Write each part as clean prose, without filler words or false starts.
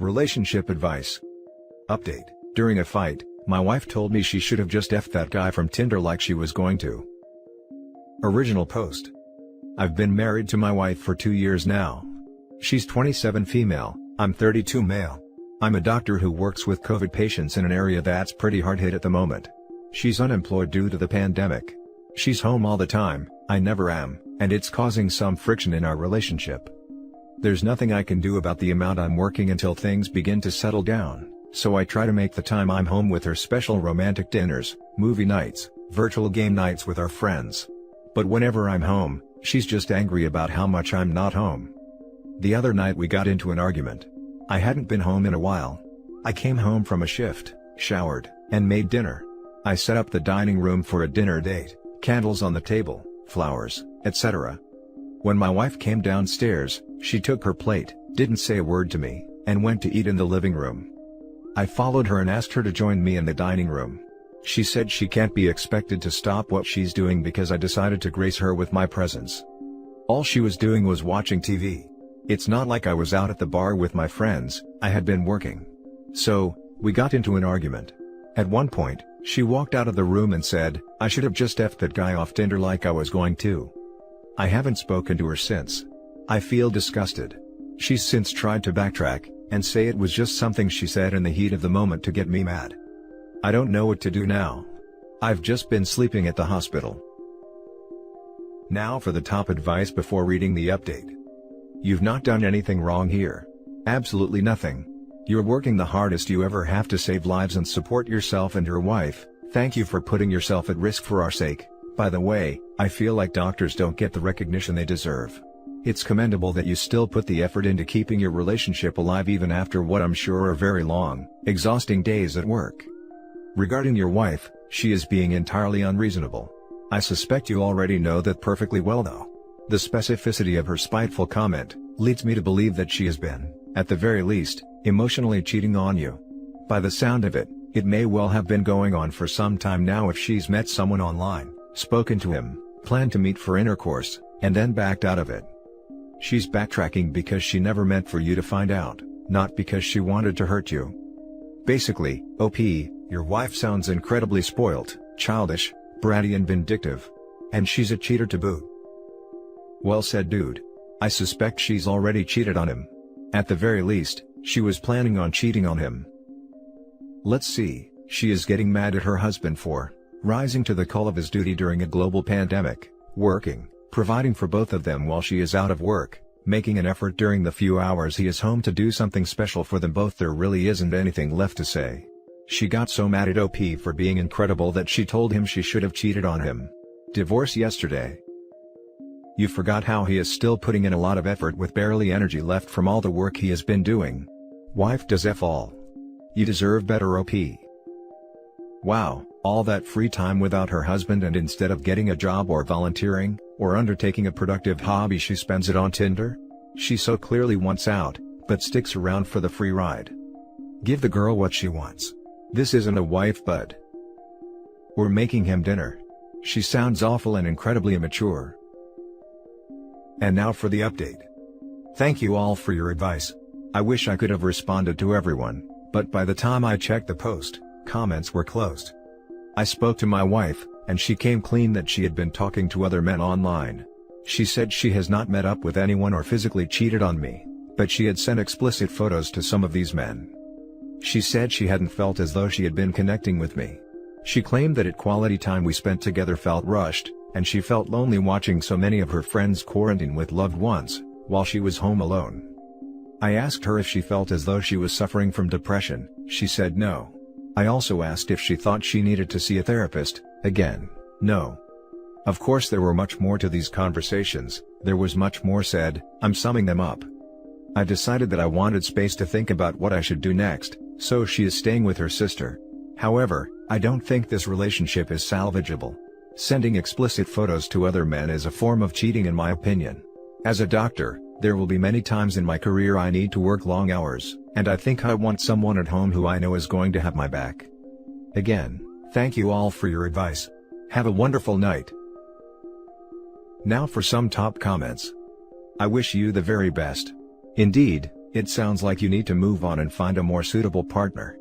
Relationship advice. Update. During a fight, my wife told me she should have just effed that guy from Tinder like she was going to. Original post. I've been married to my wife for 2 years now. She's 27 female, I'm 32 male. I'm a doctor who works with COVID patients in an area that's pretty hard hit at the moment. She's unemployed due to the pandemic. She's home all the time, I never am, and it's causing some friction in our relationship. There's nothing I can do about the amount I'm working until things begin to settle down, so I try to make the time I'm home with her special romantic dinners, movie nights, virtual game nights with our friends. But whenever I'm home, she's just angry about how much I'm not home. The other night we got into an argument. I hadn't been home in a while. I came home from a shift, showered, and made dinner. I set up the dining room for a dinner date, candles on the table, flowers, etc. When my wife came downstairs, she took her plate, didn't say a word to me, and went to eat in the living room. I followed her and asked her to join me in the dining room. She said she can't be expected to stop what she's doing because I decided to grace her with my presence. All she was doing was watching TV. It's not like I was out at the bar with my friends, I had been working. So, we got into an argument. At one point, she walked out of the room and said, I should have just effed that guy off Tinder like I was going to. I haven't spoken to her since. I feel disgusted. She's since tried to backtrack, and say it was just something she said in the heat of the moment to get me mad. I don't know what to do now. I've just been sleeping at the hospital. Now for the top advice before reading the update. You've not done anything wrong here. Absolutely nothing. You're working the hardest you ever have to save lives and support yourself and your wife. Thank you for putting yourself at risk for our sake. By the way, I feel like doctors don't get the recognition they deserve. It's commendable that you still put the effort into keeping your relationship alive even after what I'm sure are very long, exhausting days at work. Regarding your wife, she is being entirely unreasonable. I suspect you already know that perfectly well though. The specificity of her spiteful comment leads me to believe that she has been, at the very least, emotionally cheating on you. By the sound of it, it may well have been going on for some time now if she's met someone online, spoken to him, planned to meet for intercourse, and then backed out of it. She's backtracking because she never meant for you to find out, not because she wanted to hurt you. Basically, OP, your wife sounds incredibly spoilt, childish, bratty and vindictive. And she's a cheater to boot. Well said, dude. I suspect she's already cheated on him. At the very least, she was planning on cheating on him. Let's see, she is getting mad at her husband for rising to the call of his duty during a global pandemic, working, providing for both of them while she is out of work, making an effort during the few hours he is home to do something special for them both. There really isn't anything left to say. She got so mad at OP for being incredible that she told him she should have cheated on him. Divorce yesterday. You forgot how he is still putting in a lot of effort with barely energy left from all the work he has been doing. Wife does F all. You deserve better, OP. Wow, all that free time without her husband, and instead of getting a job or volunteering, or undertaking a productive hobby, she spends it on Tinder? She so clearly wants out, but sticks around for the free ride. Give the girl what she wants. This isn't a wife, bud. We're making him dinner. She sounds awful and incredibly immature. And now for the update. Thank you all for your advice. I wish I could have responded to everyone, but by the time I checked the post, comments were closed. I spoke to my wife, and she came clean that she had been talking to other men online. She said she has not met up with anyone or physically cheated on me, but she had sent explicit photos to some of these men. She said she hadn't felt as though she had been connecting with me. She claimed that quality time we spent together felt rushed, and she felt lonely watching so many of her friends quarantine with loved ones, while she was home alone. I asked her if she felt as though she was suffering from depression. She said no. I also asked if she thought she needed to see a therapist. Again, no. Of course there were much more to these conversations, there was much more said. I'm summing them up. I decided that I wanted space to think about what I should do next, so she is staying with her sister. However, I don't think this relationship is salvageable. Sending explicit photos to other men is a form of cheating in my opinion. As a doctor, there will be many times in my career I need to work long hours, and I think I want someone at home who I know is going to have my back. Again, thank you all for your advice. Have a wonderful night. Now for some top comments. I wish you the very best. Indeed, It sounds like you need to move on and find a more suitable partner.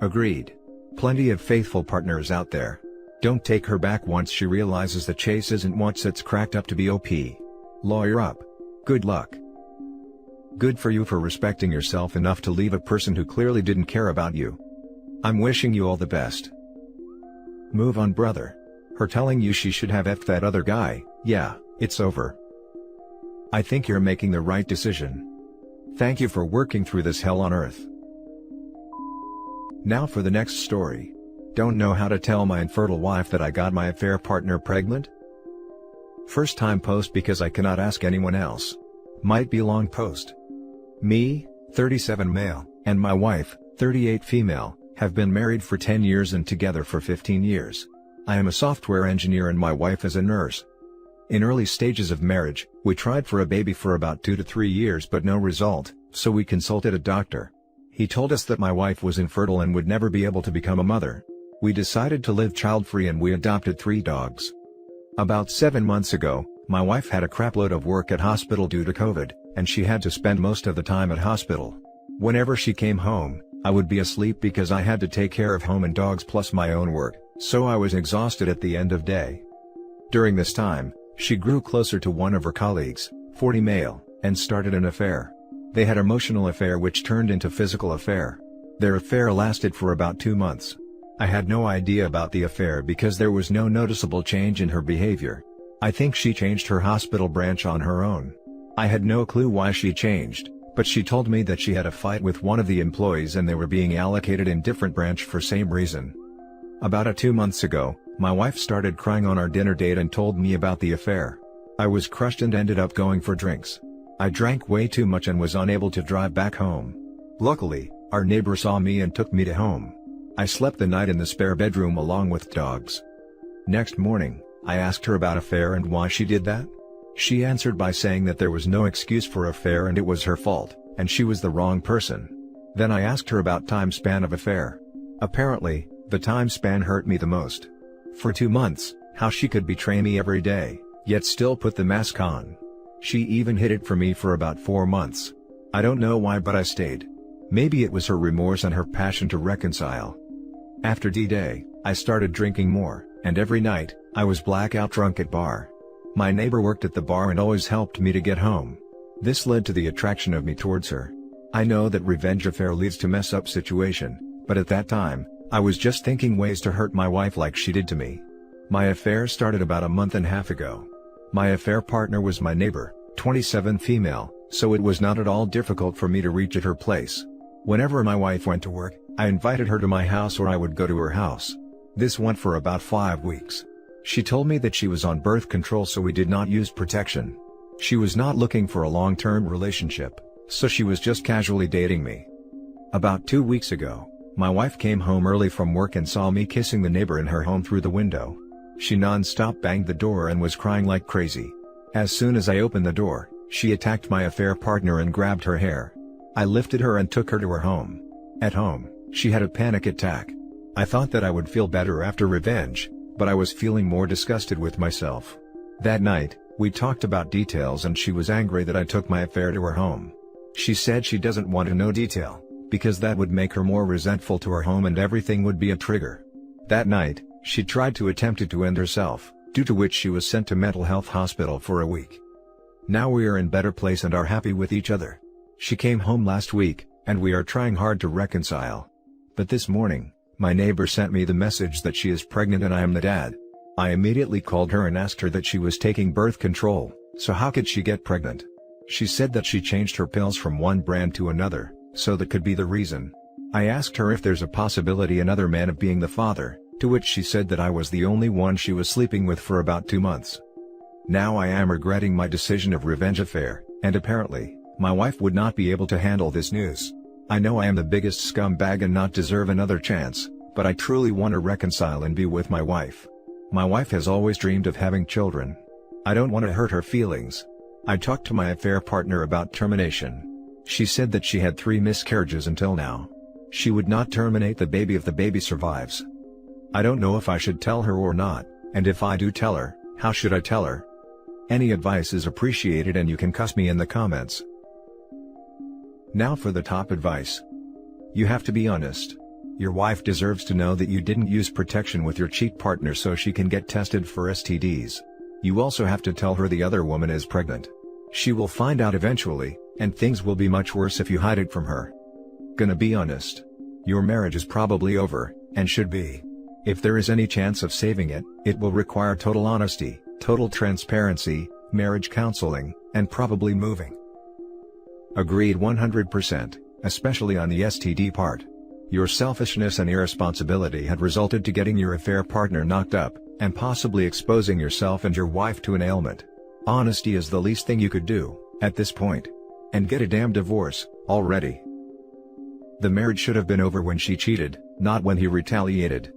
Agreed. Plenty of faithful partners out there. Don't take her back once she realizes the chase isn't what it's cracked up to be. Lawyer up. Good luck. Good for you for respecting yourself enough to leave a person who clearly didn't care about you. I'm wishing you all the best. Move on, brother. Her telling you she should have effed that other guy, yeah, it's over. I think you're making the right decision. Thank you for working through this hell on earth. Now for the next story. Don't know how to tell my infertile wife that I got my affair partner pregnant? First time post because I cannot ask anyone else. Might be long post. Me, 37 male, and my wife, 38 female, have been married for 10 years and together for 15 years. I am a software engineer and my wife is a nurse. In early stages of marriage, we tried for a baby for about 2 to 3 years but no result, so we consulted a doctor. He told us that my wife was infertile and would never be able to become a mother. We decided to live child-free and we adopted 3 dogs. About 7 months ago, my wife had a crapload of work at hospital due to COVID, and she had to spend most of the time at hospital. Whenever she came home, I would be asleep because I had to take care of home and dogs plus my own work, so I was exhausted at the end of day. During this time, she grew closer to one of her colleagues, 40 male, and started an affair. They had emotional affair which turned into physical affair. Their affair lasted for about 2 months. I had no idea about the affair because there was no noticeable change in her behavior. I think she changed her hospital branch on her own. I had no clue why she changed, but she told me that she had a fight with one of the employees and they were being allocated in different branch for same reason. About 2 months ago, my wife started crying on our dinner date and told me about the affair. I was crushed and ended up going for drinks. I drank way too much and was unable to drive back home. Luckily, our neighbor saw me and took me to home. I slept the night in the spare bedroom along with dogs. Next morning, I asked her about affair and why she did that. She answered by saying that there was no excuse for affair and it was her fault, and she was the wrong person. Then I asked her about time span of affair. Apparently, the time span hurt me the most. For 2 months, how she could betray me every day, yet still put the mask on. She even hid it from me for about 4 months. I don't know why but I stayed. Maybe it was her remorse and her passion to reconcile. After D-Day, I started drinking more, and every night, I was blackout drunk at bar. My neighbor worked at the bar and always helped me to get home. This led to the attraction of me towards her. I know that revenge affair leads to mess up situation, but at that time, I was just thinking ways to hurt my wife like she did to me. My affair started about a month and a half ago. My affair partner was my neighbor, 27 female, so it was not at all difficult for me to reach at her place. Whenever my wife went to work, I invited her to my house or I would go to her house. This went for about 5 weeks. She told me that she was on birth control so we did not use protection. She was not looking for a long-term relationship, so she was just casually dating me. About 2 weeks ago, my wife came home early from work and saw me kissing the neighbor in her home through the window. She non-stop banged the door and was crying like crazy. As soon as I opened the door, she attacked my affair partner and grabbed her hair. I lifted her and took her to her home. At home, she had a panic attack. I thought that I would feel better after revenge, but I was feeling more disgusted with myself. That night, we talked about details and she was angry that I took my affair to her home. She said she doesn't want to know detail, because that would make her more resentful to her home and everything would be a trigger. That night, she tried to attempt to end herself, due to which she was sent to mental health hospital for a week. Now we are in better place and are happy with each other. She came home last week, and we are trying hard to reconcile. But this morning, my neighbor sent me the message that she is pregnant and I am the dad. I immediately called her and asked her that she was taking birth control, so how could she get pregnant? She said that she changed her pills from one brand to another, so that could be the reason. I asked her if there's a possibility another man of being the father, to which she said that I was the only one she was sleeping with for about 2 months. Now I am regretting my decision of revenge affair, and apparently, my wife would not be able to handle this news. I know I am the biggest scumbag and not deserve another chance, but I truly want to reconcile and be with my wife. My wife has always dreamed of having children. I don't want to hurt her feelings. I talked to my affair partner about termination. She said that she had 3 miscarriages until now. She would not terminate the baby if the baby survives. I don't know if I should tell her or not, and if I do tell her, how should I tell her? Any advice is appreciated and you can cuss me in the comments. Now for the top advice. You have to be honest. Your wife deserves to know that you didn't use protection with your cheat partner so she can get tested for STDs. You also have to tell her the other woman is pregnant. She will find out eventually, and things will be much worse if you hide it from her. Gonna be honest. Your marriage is probably over, and should be. If there is any chance of saving it, it will require total honesty, total transparency, marriage counseling, and probably moving. Agreed 100%, especially on the STD part. Your selfishness and irresponsibility had resulted to getting your affair partner knocked up, and possibly exposing yourself and your wife to an ailment. Honesty is the least thing you could do, at this point. And get a damn divorce, already. The marriage should have been over when she cheated, not when he retaliated.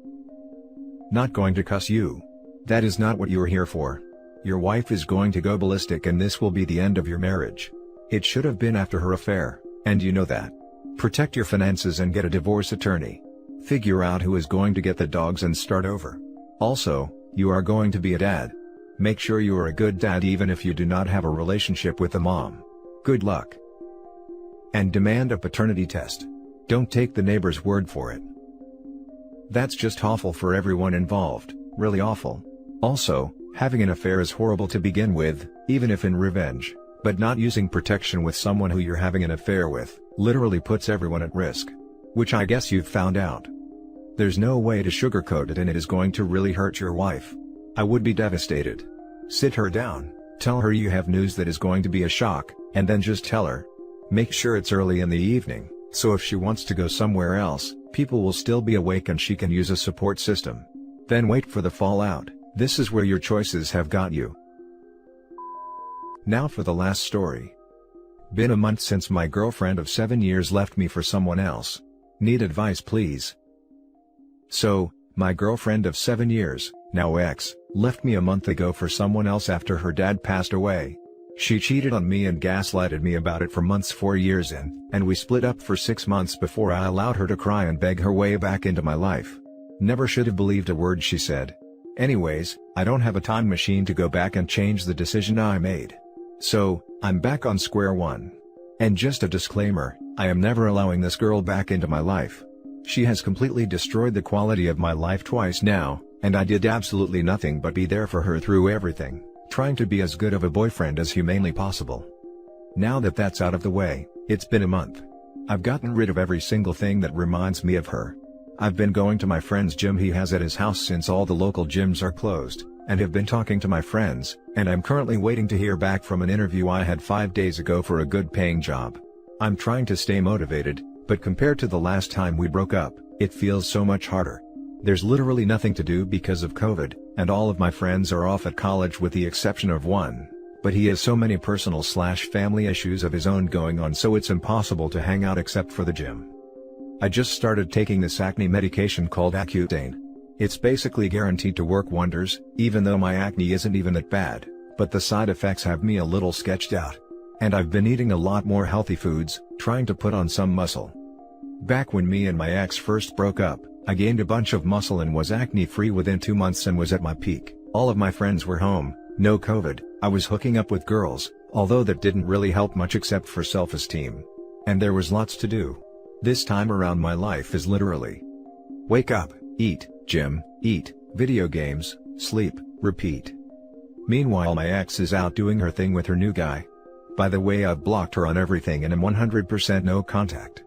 Not going to cuss you. That is not what you are here for. Your wife is going to go ballistic and this will be the end of your marriage. It should have been after her affair, and you know that. Protect your finances and get a divorce attorney. Figure out who is going to get the dogs and start over. Also, you are going to be a dad. Make sure you are a good dad even if you do not have a relationship with the mom. Good luck. And demand a paternity test. Don't take the neighbor's word for it. That's just awful for everyone involved, really awful. Also, having an affair is horrible to begin with, even if in revenge, but not using protection with someone who you're having an affair with, literally puts everyone at risk. Which I guess you've found out. There's no way to sugarcoat it and it is going to really hurt your wife. I would be devastated. Sit her down, tell her you have news that is going to be a shock, and then just tell her. Make sure it's early in the evening, so if she wants to go somewhere else, people will still be awake and she can use a support system. Then wait for the fallout. This is where your choices have got you. Now for the last story. Been a month since my girlfriend of 7 years left me for someone else. Need advice please. So, my girlfriend of 7 years, now ex, left me a month ago for someone else after her dad passed away. She cheated on me and gaslighted me about it for months 4 years in, and we split up for 6 months before I allowed her to cry and beg her way back into my life. Never should have believed a word she said. Anyways, I don't have a time machine to go back and change the decision I made. So, I'm back on square one. And just a disclaimer, I am never allowing this girl back into my life. She has completely destroyed the quality of my life twice now, and I did absolutely nothing but be there for her through everything, trying to be as good of a boyfriend as humanly possible. Now that that's out of the way, it's been a month. I've gotten rid of every single thing that reminds me of her. I've been going to my friend's gym he has at his house since all the local gyms are closed, and have been talking to my friends, and I'm currently waiting to hear back from an interview I had 5 days ago for a good paying job. I'm trying to stay motivated, but compared to the last time we broke up, it feels so much harder. There's literally nothing to do because of COVID, and all of my friends are off at college with the exception of one, but he has so many personal/family issues of his own going on so it's impossible to hang out except for the gym. I just started taking this acne medication called Accutane. It's basically guaranteed to work wonders, even though my acne isn't even that bad, but the side effects have me a little sketched out. And I've been eating a lot more healthy foods, trying to put on some muscle. Back when me and my ex first broke up, I gained a bunch of muscle and was acne-free within 2 months and was at my peak. All of my friends were home, no COVID, I was hooking up with girls, although that didn't really help much except for self-esteem. And there was lots to do. This time around my life is literally wake up, eat, gym, eat, video games, sleep, repeat. Meanwhile my ex is out doing her thing with her new guy. By the way, I've blocked her on everything and am 100% no contact.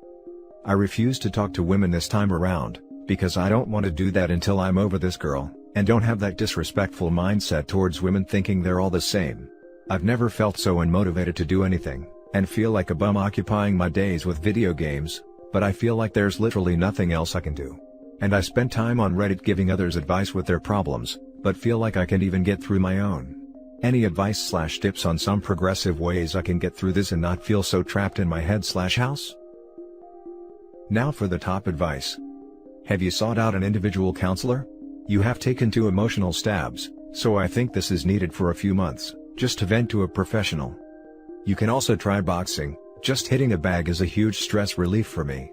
I refuse to talk to women this time around, because I don't want to do that until I'm over this girl, and don't have that disrespectful mindset towards women thinking they're all the same. I've never felt so unmotivated to do anything, and feel like a bum occupying my days with video games, but I feel like there's literally nothing else I can do. And I spend time on Reddit giving others advice with their problems, but feel like I can't even get through my own. Any advice/tips on some progressive ways I can get through this and not feel so trapped in my head/house? Now for the top advice. Have you sought out an individual counselor? You have taken 2 emotional stabs, so I think this is needed for a few months, just to vent to a professional. You can also try boxing, just hitting a bag is a huge stress relief for me.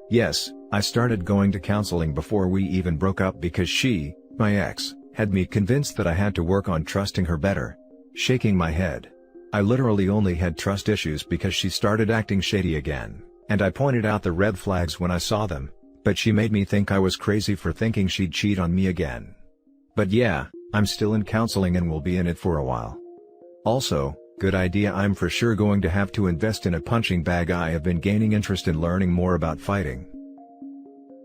Yes, I started going to counseling before we even broke up because she, my ex, had me convinced that I had to work on trusting her better. Shaking my head. I literally only had trust issues because she started acting shady again, and I pointed out the red flags when I saw them, but she made me think I was crazy for thinking she'd cheat on me again. But yeah, I'm still in counseling and will be in it for a while. Also, good idea, I'm for sure going to have to invest in a punching bag. I have been gaining interest in learning more about fighting.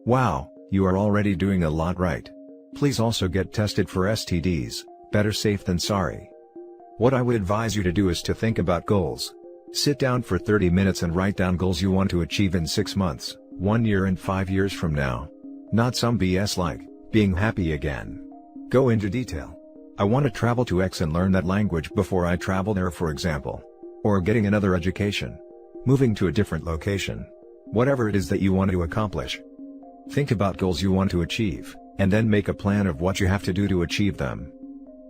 Wow, you are already doing a lot right. Please also get tested for STDs, better safe than sorry. What I would advise you to do is to think about goals. Sit down for 30 minutes and write down goals you want to achieve in 6 months, 1 year and 5 years from now. Not some BS like, being happy again. Go into detail. I want to travel to X and learn that language before I travel there, for example. Or getting another education. Moving to a different location. Whatever it is that you want to accomplish. Think about goals you want to achieve, and then make a plan of what you have to do to achieve them.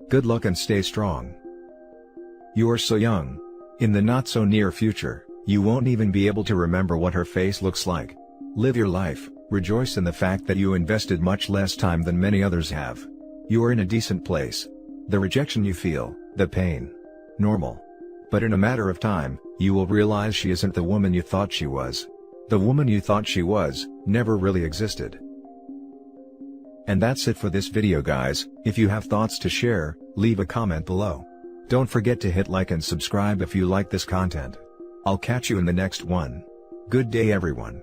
Good luck and stay strong. You are so young. In the not so near future, you won't even be able to remember what her face looks like. Live your life, rejoice in the fact that you invested much less time than many others have. You are in a decent place. The rejection you feel, the pain. Normal. But in a matter of time, you will realize she isn't the woman you thought she was. The woman you thought she was, never really existed. And that's it for this video, guys. If you have thoughts to share, leave a comment below. Don't forget to hit like and subscribe if you like this content. I'll catch you in the next one. Good day, everyone.